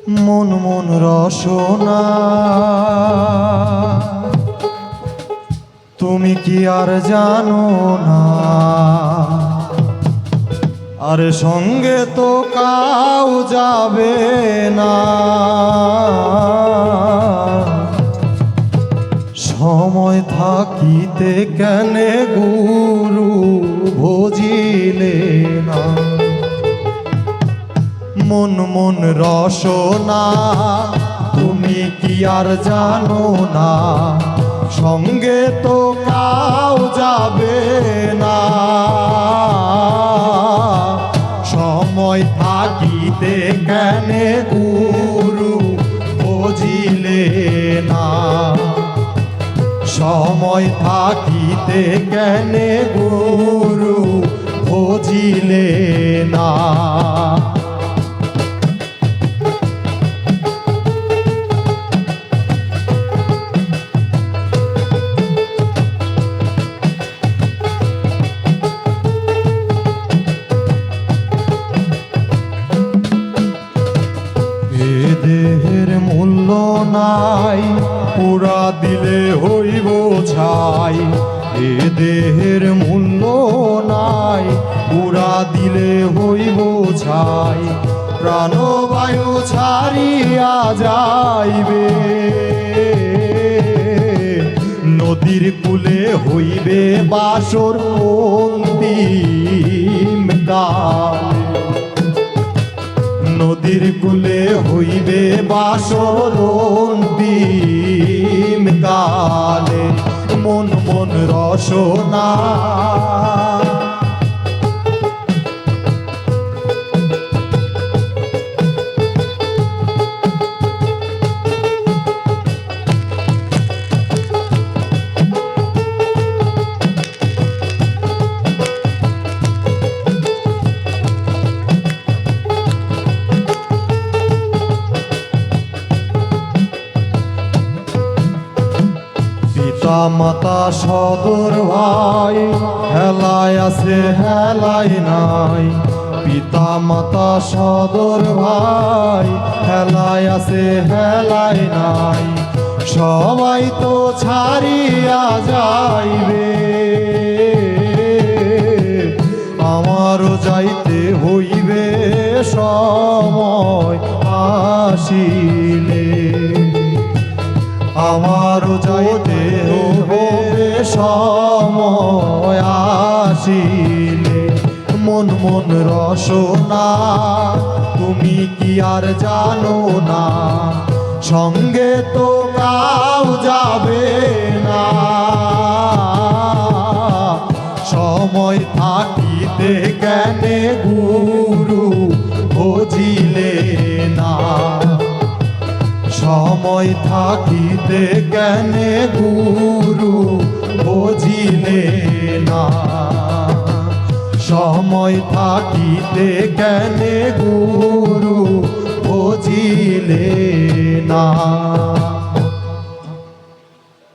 মন মন রসনা তুমি কি আর জানো না, আর সঙ্গে তো কাউ যাবে না। সময় থাকিতে কেনে গুরু ভজিলে না। মন মন রসনা তুমি কি আর জানো না, সঙ্গে তো কাউ যাবে না। সময় থাকিতে কেনে গুরু বুঝিলে না, সময় থাকিতে কেনে গুরু বুঝিলে না। দেহের মূল্য নাই পুরা দিলে হইব ছাই। এ দেহের মূল্য নাই পুরা দিলে হইব ছাই। প্রাণবায়ু ছাড়িয়া যাইবে নদীর কূলে হইবে বাসর অন্তিম কালে। নদীর কূলে হইবে বাসর অন্তিম কালে। মন মন রসনা পিতা মাতা সদর ভাই হেলায় আছে হেলায় নাই। পিতা মাতা সদর ভাই হেলায় আছে হেলায় নাই। সবাই তো ছাড়িয়া যাইবে আমারও যাইতে হইবে সময় আসিলে। আমারও যাইতে হবে সময় আসিলে। মন মন রসনা তুমি কি আর জানো না, সঙ্গে তো কাউ যাবে না। সময় থাকিতে কেনে গুরু বুঝিলে না, সময় থাকিতে কেনে গুরু বুঝিলে না। সময় থাকিতে কেনে গুরু বুঝিলে না।